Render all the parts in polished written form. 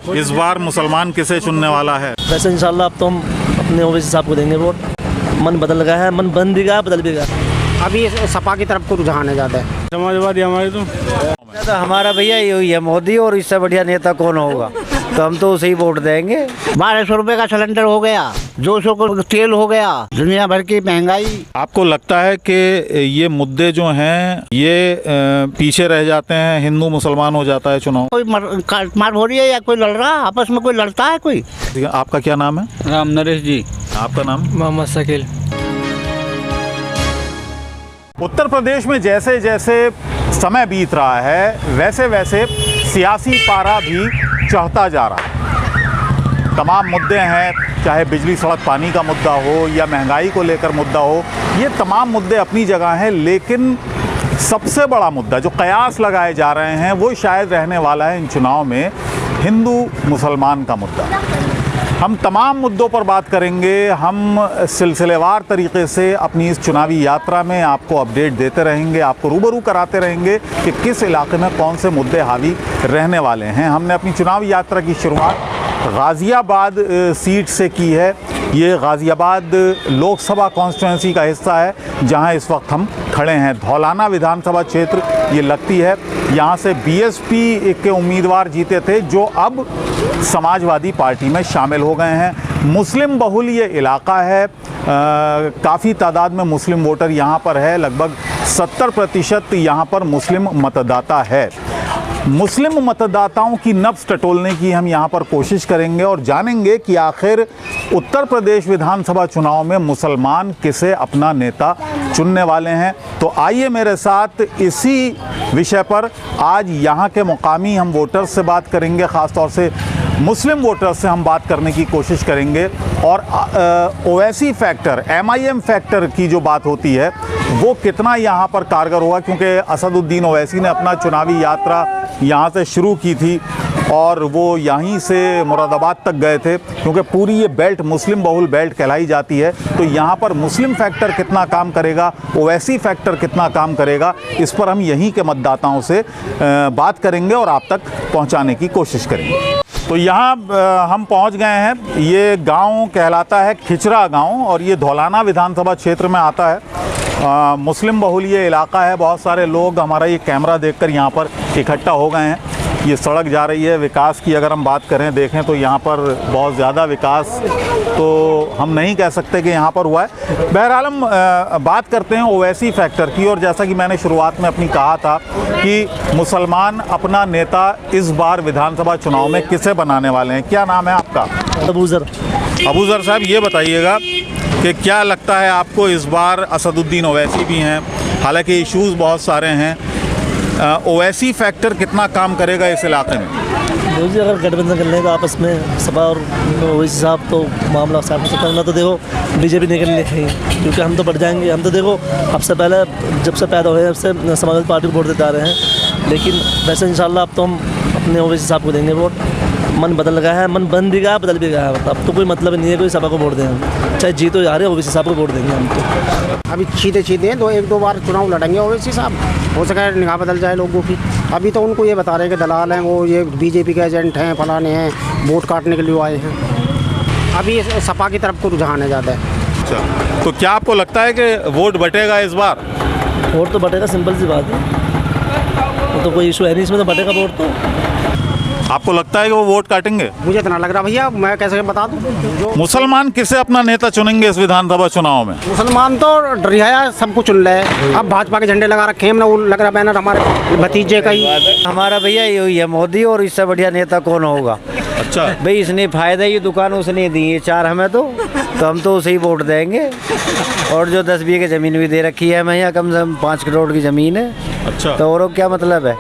इस बार मुसलमान किसे चुनने वाला है? वैसे इंशाल्लाह अब तो हम अपने ओवैसी साहब को देंगे वोट। मन बदल गया है, मन बन भी गया, बदल भी गया। अभी सपा की तरफ को रुझान है ज़्यादा। समाजवादी हमारे तो हमारा भैया यही है मोदी, और इससे बढ़िया नेता कौन होगा, तो हम तो उसे ही वोट देंगे। 1200 रुपये का सिलेंडर हो गया, 200 का तेल हो गया, दुनिया भर की महंगाई। आपको लगता है कि ये मुद्दे जो हैं ये पीछे रह जाते हैं, हिंदू मुसलमान हो जाता है चुनाव? कोई मार हो रही है या कोई लड़ रहा है आपस में, कोई लड़ता है कोई? आपका क्या नाम है? राम नरेश जी। आपका नाम? मोहम्मद शकील। उत्तर प्रदेश में जैसे जैसे समय बीत रहा है वैसे वैसे सियासी पारा भी चढ़ता जा रहा है। तमाम मुद्दे हैं, चाहे बिजली सड़क पानी का मुद्दा हो या महंगाई को लेकर मुद्दा हो, ये तमाम मुद्दे अपनी जगह हैं, लेकिन सबसे बड़ा मुद्दा जो कयास लगाए जा रहे हैं वो शायद रहने वाला है इन चुनाव में हिंदू मुसलमान का मुद्दा। हम तमाम मुद्दों पर बात करेंगे, हम सिलसिलेवार तरीके से अपनी इस चुनावी यात्रा में आपको अपडेट देते रहेंगे, आपको रूबरू कराते रहेंगे कि किस इलाके में कौन से मुद्दे हावी रहने वाले हैं। हमने अपनी चुनावी यात्रा की शुरुआत गाज़ियाबाद सीट से की है। ये गाज़ियाबाद लोकसभा कॉन्स्टिट्यूंसी का हिस्सा है जहां इस वक्त हम खड़े हैं। धौलाना विधानसभा क्षेत्र ये लगती है। यहाँ से बीएसपी के उम्मीदवार जीते थे जो अब समाजवादी पार्टी में शामिल हो गए हैं। मुस्लिम बहुल ये इलाका है, काफ़ी तादाद में मुस्लिम वोटर यहाँ पर है, लगभग 70% यहाँ पर मुस्लिम मतदाता है। मुस्लिम मतदाताओं की नब्ज़ टटोलने की हम यहाँ पर कोशिश करेंगे और जानेंगे कि आखिर उत्तर प्रदेश विधानसभा चुनाव में मुसलमान किसे अपना नेता चुनने वाले हैं। तो आइए मेरे साथ इसी विषय पर आज यहाँ के मुकामी हम वोटर्स से बात करेंगे, ख़ास तौर से मुस्लिम वोटर्स से हम बात करने की कोशिश करेंगे। और ओवैसी फैक्टर, एमआईएम फैक्टर की जो बात होती है वो कितना यहाँ पर कारगर होगा, क्योंकि असदुद्दीन ओवैसी ने अपना चुनावी यात्रा यहाँ से शुरू की थी और वो यहीं से मुरादाबाद तक गए थे, क्योंकि पूरी ये बेल्ट मुस्लिम बहुल बेल्ट कहलाई जाती है। तो यहाँ पर मुस्लिम फैक्टर कितना काम करेगा, ओवैसी फैक्टर कितना काम करेगा, इस पर हम यहीं के मतदाताओं से बात करेंगे और आप तक पहुँचाने की कोशिश करेंगे। तो यहाँ हम पहुँच गए हैं। ये गांव कहलाता है खिचरा गांव और ये धौलाना विधानसभा क्षेत्र में आता है। मुस्लिम बहुल ये इलाका है। बहुत सारे लोग हमारा ये कैमरा देखकर यहाँ पर इकट्ठा हो गए हैं। ये सड़क जा रही है। विकास की अगर हम बात करें, देखें तो यहाँ पर बहुत ज़्यादा विकास तो हम नहीं कह सकते कि यहाँ पर हुआ है। बहरहाल हम बात करते हैं ओवैसी फैक्टर की, और जैसा कि मैंने शुरुआत में अपनी कहा था कि मुसलमान अपना नेता इस बार विधानसभा चुनाव में किसे बनाने वाले हैं। क्या नाम है आपका? अबूज़र साहब, ये बताइएगा कि क्या लगता है आपको इस बार असदुद्दीन ओवैसी भी हैं, हालांकि इश्यूज़ बहुत सारे हैं, ओवैसी फैक्टर कितना काम करेगा इस इलाके में? जी, अगर गठबंधन कर लें तो आपस में सपा और ओवैसी साहब तो मामला साफ हो सकता है ना। तो देखो बीजेपी निकल लेगी, क्योंकि हम तो बढ़ जाएंगे। हम तो देखो अब से पहले जब से पैदा हुए अब से समाजवादी पार्टी को वोट देते आ रहे हैं, लेकिन वैसे इंशाल्लाह अब तो हम अपने ओवैसी साहब को देंगे वोट। मन बदल गया है, मन बन भी गया, बदल भी गया है। अब तो कोई मतलब नहीं है कोई सपा को वोट दें, चाहे जीतो या हारे ओवैसी साहब को वोट देंगे हम तो। अभी सीधे एक दो बार चुनाव लड़ेंगे ओवैसी साहब, हो सके निगाह बदल जाए लोगों की। अभी तो उनको ये बता रहे हैं कि दलाल हैं, वो ये बीजेपी के एजेंट हैं, फलाने हैं, वोट काटने के लिए आए हैं। अभी सपा की तरफ को रुझान है ज़्यादा। अच्छा, तो क्या आपको लगता है कि वोट बटेगा इस बार? वोट तो बटेगा, सिंपल सी बात है, तो कोई इशू है नहीं इसमें, तो बटेगा वोट। तो आपको लगता है कि वो वोट काटेंगे? मुझे इतना लग रहा भैया, मैं कैसे बता दूं। जो मुसलमान किसे अपना नेता चुनेंगे इस विधानसभा चुनाव में? मुसलमान तो रिहाया सबको चुन रहे। अब भाजपा के झंडे लगा रखे हैं, वो लग रहा बैनर हमारे भतीजे का ही। हमारा भैया यही है मोदी, और इससे बढ़िया नेता कौन होगा। अच्छा भाई, इसने फायदा, ये दुकान उसने दी है 4 हमें, तो हम तो उसे ही वोट देंगे। और जो 10 बीघे ज़मीन भी दे रखी है हमें, यहाँ कम से कम 5 करोड़ की ज़मीन है। अच्छा, तो और क्या मतलब है?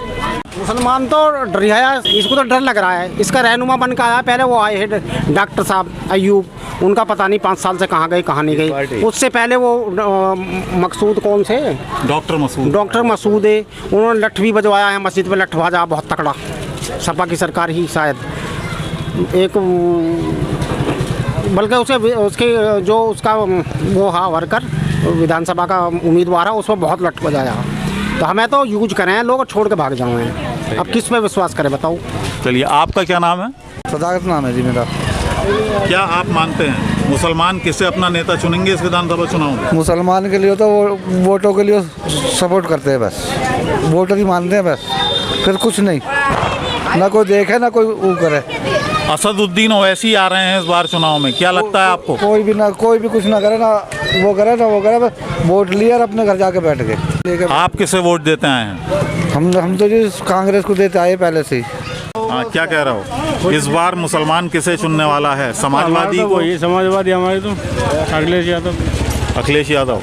मुसलमान तो रिहाया, इसको तो डर लग रहा है। इसका रहनुमा बन के आया, पहले वो आए हैं डॉक्टर साहब अयूब, उनका पता नहीं 5 साल से कहाँ गए कहाँ नहीं गई। उससे पहले वो मकसूद कौन से, डॉक्टर मसूद है, उन्होंने लठ भी बजवाया है मस्जिद में, लठ बाजा बहुत तकड़ा। सपा की सरकार ही शायद एक, बल्कि उसके जो उसका वो हा वर्कर विधानसभा का उम्मीदवार है, उस पर बहुत लठ बजाया। तो हमें तो यूज करें लोग, छोड़ के भाग जाओ हैं। अब किस पे विश्वास करें बताओ? चलिए, आपका क्या नाम है? सदाकत नाम है जी मेरा। क्या आप मानते हैं मुसलमान किसे अपना नेता चुनेंगे इस विधानसभा चुनाव में? मुसलमान के लिए तो वो वोटों के लिए सपोर्ट करते हैं, बस वोटर ही मानते हैं बस, फिर कुछ नहीं, ना कोई देखे ना कोई वो करे। असदुद्दीन ओवैसी आ रहे हैं इस बार चुनाव में, क्या लगता है आपको? कोई भी कुछ ना करे, ना वो करे ना वो करे, बस वोट लिए और अपने घर जाके बैठ गए। आप किसे वोट देते आए हैं? हम तो जी कांग्रेस को देते आए पहले से ही। हाँ, क्या कह रहा हो? इस बार मुसलमान किसे चुनने वाला है? समाजवादी को? ये समाजवादी हमारे तो अखिलेश यादव। अखिलेश यादव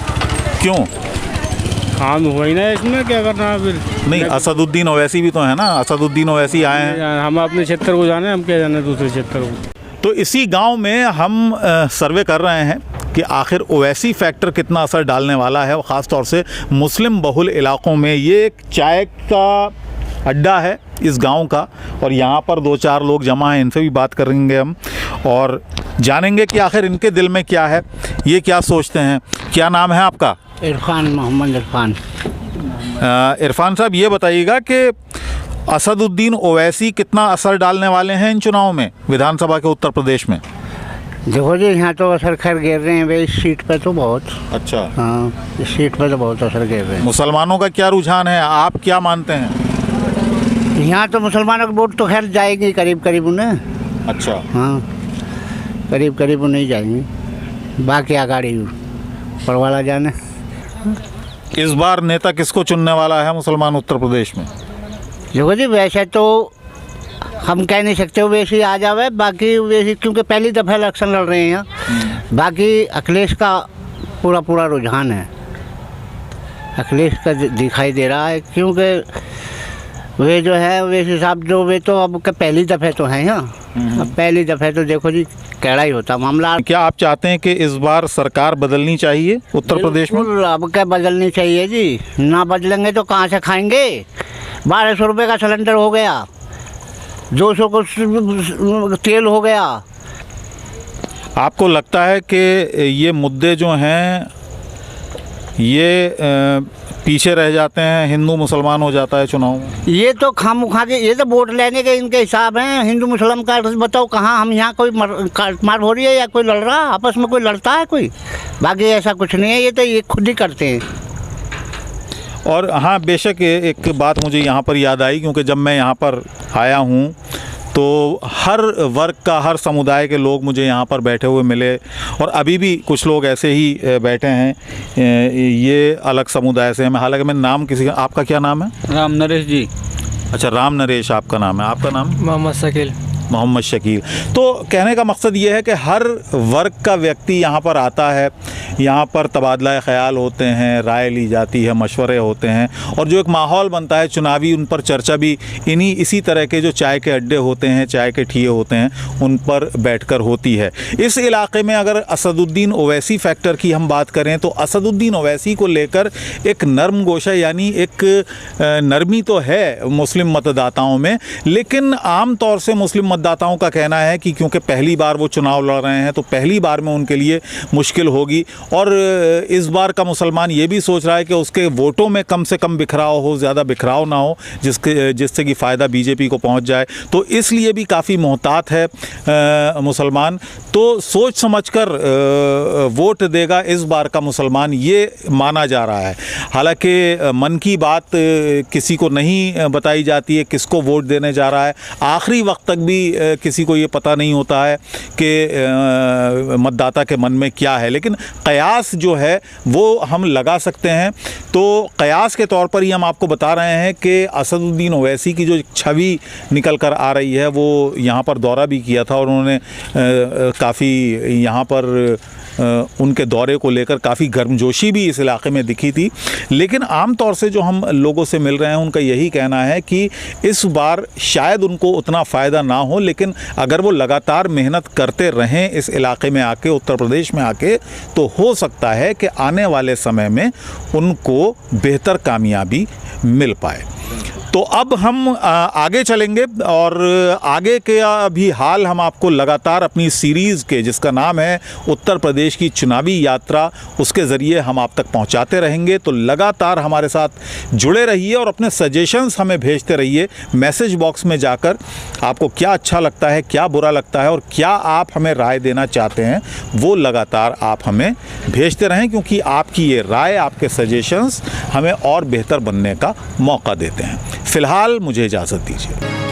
क्यों? काम हुआ ही ना, इसमें क्या करना है फिर? नहीं, असदुद्दीन ओवैसी भी तो है ना, असदुद्दीन ओवैसी आए हैं। हम अपने क्षेत्र को जाने, हम क्या जाने दूसरे क्षेत्र को। तो इसी गांव में हम सर्वे कर रहे हैं कि आखिर ओवैसी फैक्टर कितना असर डालने वाला है, और ख़ास तौर से मुस्लिम बहुल इलाकों में। ये एक चाय का अड्डा है इस गांव का, और यहाँ पर 2-4 लोग जमा हैं, इनसे भी बात करेंगे हम और जानेंगे कि आखिर इनके दिल में क्या है, ये क्या सोचते हैं। क्या नाम है आपका? इरफान, मोहम्मद इरफान। इरफान साहब, ये बताइएगा कि असदुद्दीन ओवैसी कितना असर डालने वाले हैं इन चुनाव में विधानसभा के उत्तर प्रदेश में? देखो जी, यहाँ तो असर खैर गिर रहे हैं भाई, इस सीट पे तो बहुत। अच्छा। हाँ, इस सीट पे तो बहुत असर गिर रहे हैं। मुसलमानों का क्या रुझान है, आप क्या मानते हैं? यहाँ तो मुसलमानों की वोट तो खैर जाएगी करीब करीब उन्हें। अच्छा। हाँ, करीब करीब उन्हें जाएंगी, बाकी आगाड़ी परवाला जाने। इस बार नेता किसको चुनने वाला है मुसलमान उत्तर प्रदेश में? देखो जी, वैसे तो हम कह नहीं सकते वैसे आ जावे, बाकी वैसे क्योंकि पहली दफ़ा इलेक्शन लड़ रहे हैं यहाँ, बाकी अखिलेश का पूरा रुझान है, अखिलेश का दिखाई दे रहा है, क्योंकि वे जो है वे हिसाब जो वे तो अब पहली दफ़े तो हैं यहाँ। अब पहली दफ़े तो देखो जी कैड़ा ही होता मामला। क्या आप चाहते हैं कि इस बार सरकार बदलनी चाहिए उत्तर प्रदेश में? अब क्या बदलनी चाहिए जी, ना बदलेंगे तो कहाँ से खाएंगे? 1200 रुपये का सिलेंडर हो गया, 200 को तेल हो गया। आपको लगता है कि ये मुद्दे जो हैं ये पीछे रह जाते हैं, हिंदू मुसलमान हो जाता है चुनाव में? ये तो खामखा के, ये तो वोट लेने के इनके हिसाब हैं। हिंदू मुसलमान का बताओ कहाँ, हम यहाँ कोई मार हो रही है या कोई लड़ रहा, आपस में कोई लड़ता है कोई? बाकी ऐसा कुछ नहीं है, ये तो ये खुद ही करते हैं। और हाँ, बेशक एक बात मुझे यहाँ पर याद आई, क्योंकि जब मैं यहाँ पर आया हूँ तो हर वर्ग का, हर समुदाय के लोग मुझे यहाँ पर बैठे हुए मिले, और अभी भी कुछ लोग ऐसे ही बैठे हैं, ये अलग समुदाय से हैं। हालांकि मैं नाम किसी का, आपका क्या नाम है? राम नरेश जी। अच्छा, राम नरेश आपका नाम है। आपका नाम? मोहम्मद शकील। मोहम्मद शकील। तो कहने का मकसद ये है कि हर वर्ग का व्यक्ति यहाँ पर आता है, यहाँ पर तबादला ख्याल होते हैं, राय ली जाती है, मशवरे होते हैं, और जो एक माहौल बनता है चुनावी, उन पर चर्चा भी इसी तरह के जो चाय के अड्डे होते हैं, चाय के ठिये होते हैं, उन पर बैठकर होती है। इस इलाके में अगर असदुद्दीन ओवैसी फैक्टर की हम बात करें तो असदुद्दीन ओवैसी को लेकर एक नरम गोशा, यानी एक नरमी तो है मुस्लिम मतदाताओं में, लेकिन आम तौर से मुस्लिम मतदाताओं का कहना है कि क्योंकि पहली बार वो चुनाव लड़ रहे हैं तो पहली बार में उनके लिए मुश्किल होगी, और इस बार का मुसलमान ये भी सोच रहा है कि उसके वोटों में कम से कम बिखराव हो, ज़्यादा बिखराव ना हो, जिससे कि फ़ायदा बीजेपी को पहुंच जाए। तो इसलिए भी काफ़ी मोहतात है मुसलमान, तो सोच समझकर वोट देगा इस बार का मुसलमान, ये माना जा रहा है। हालांकि मन की बात किसी को नहीं बताई जाती है किसको वोट देने जा रहा है, आखिरी वक्त तक भी किसी को ये पता नहीं होता है कि मतदाता के मन में क्या है, लेकिन कयास जो है वो हम लगा सकते हैं। तो कयास के तौर पर ही हम आपको बता रहे हैं कि असदुद्दीन ओवैसी की जो छवि निकल कर आ रही है, वो यहाँ पर दौरा भी किया था, और उन्होंने काफ़ी यहाँ पर उनके दौरे को लेकर काफ़ी गर्मजोशी भी इस इलाके में दिखी थी। लेकिन आम तौर से जो हम लोगों से मिल रहे हैं उनका यही कहना है कि इस बार शायद उनको उतना फ़ायदा ना हो, लेकिन अगर वो लगातार मेहनत करते रहें इस इलाके में आके, उत्तर प्रदेश में आके, तो हो सकता है कि आने वाले समय में उनको बेहतर कामयाबी मिल पाए। तो अब हम आगे चलेंगे और आगे के अभी हाल हम आपको लगातार अपनी सीरीज़ के, जिसका नाम है उत्तर प्रदेश की चुनावी यात्रा, उसके ज़रिए हम आप तक पहुंचाते रहेंगे। तो लगातार हमारे साथ जुड़े रहिए और अपने सजेशंस हमें भेजते रहिए मैसेज बॉक्स में जाकर। आपको क्या अच्छा लगता है, क्या बुरा लगता है और क्या आप हमें राय देना चाहते हैं, वो लगातार आप हमें भेजते रहें, क्योंकि आपकी ये राय, आपके सजेशंस हमें और बेहतर बनने का मौका देते हैं। फ़िलहाल मुझे इजाज़त दीजिए।